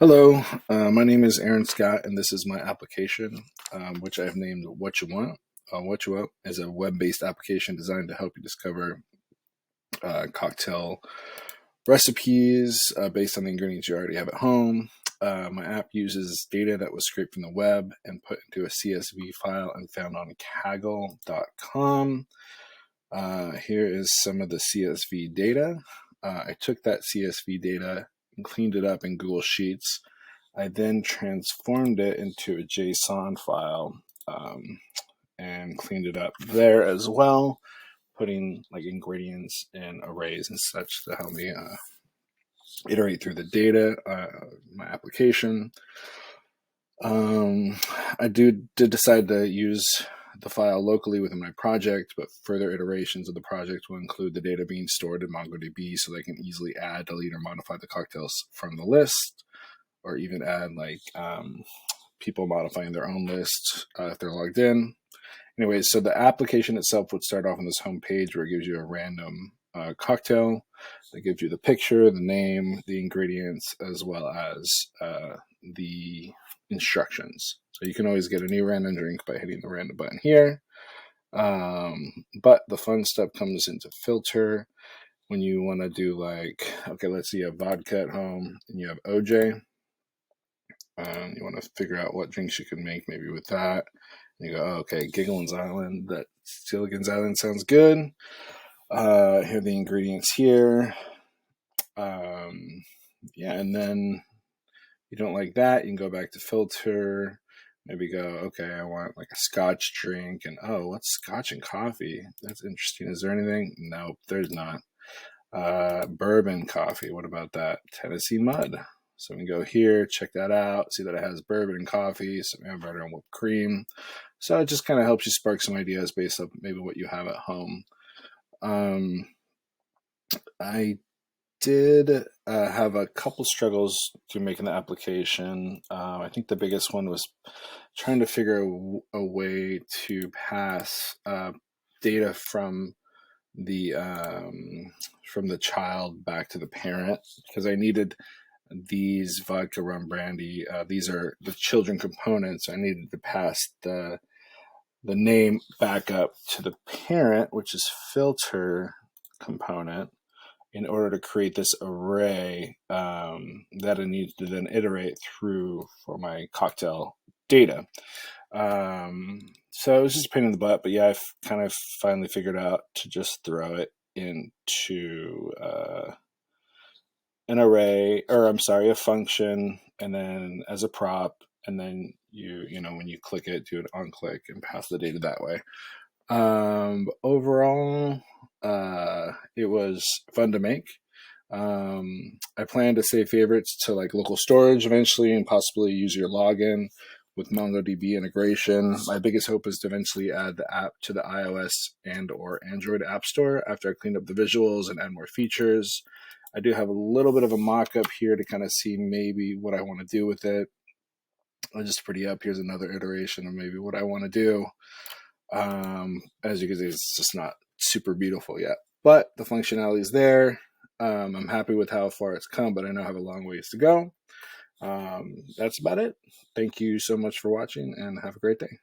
Hello, my name is Aaron Scott, and this is my application, which I've named Whatcha. Whatcha is a web-based application designed to help you discover cocktail recipes based on the ingredients you already have at home. My app uses data that was scraped from the web and put into a CSV file and found on Kaggle.com. Here is some of the CSV data. I took that CSV data and cleaned it up in Google Sheets. I then transformed it into a JSON file and cleaned it up there as well, putting like ingredients and arrays and such to help me iterate through the data, my application. I did decide to use the file locally within my project, but further iterations of the project will include the data being stored in MongoDB so they can easily add, delete, or modify the cocktails from the list, or even add like people modifying their own list if they're logged in. Anyways, so the application itself would start off on this home page where it gives you a random cocktail that gives you the picture, the name, the ingredients, as well as the instructions. So you can always get a new random drink by hitting the random button here. But the fun stuff comes into filter when you want to do like, okay, let's see, you have vodka at home and you have OJ. You want to figure out what drinks you can make maybe with that. And you go, oh, okay, Gilligan's Island. That Gilligan's Island sounds good. Here are the ingredients here. Yeah, and then you don't like that, you can go back to filter, maybe go, okay, I want like a scotch drink, and oh, what's scotch and coffee? That's interesting. Is there anything? Nope, there's not. Bourbon coffee, what about that? Tennessee mud. So we can go here, check that out, see that it has bourbon and coffee, some butter and whipped cream. So it just kind of helps you spark some ideas based on maybe what you have at home. I did have a couple struggles through making the application. I think the biggest one was trying to figure a way to pass data from the child back to the parent, because I needed these vodka, rum, brandy. These are the children components. I needed to pass the name back up to the parent, which is filter component, in order to create this array that I need to then iterate through for my cocktail data. So it was just a pain in the butt, but yeah, I've kind of finally figured out to just throw it into an array, or I'm sorry, a function, and then as a prop, and then you know, when you click it, do an on click and pass the data that way. Overall, it was fun to make. I plan to save favorites to like local storage eventually and possibly use your login with MongoDB integration. My biggest hope is to eventually add the app to the iOS and or Android App Store after I clean up the visuals and add more features. I do have a little bit of a mock-up here to kind of see maybe what I want to do with it. I'll just pretty up. Here's another iteration of maybe what I want to do. As you can see, it's just not super beautiful yet, but the functionality is there. I'm happy with how far it's come, but I know I have a long ways to go. That's about it. Thank you so much for watching, and have a great day.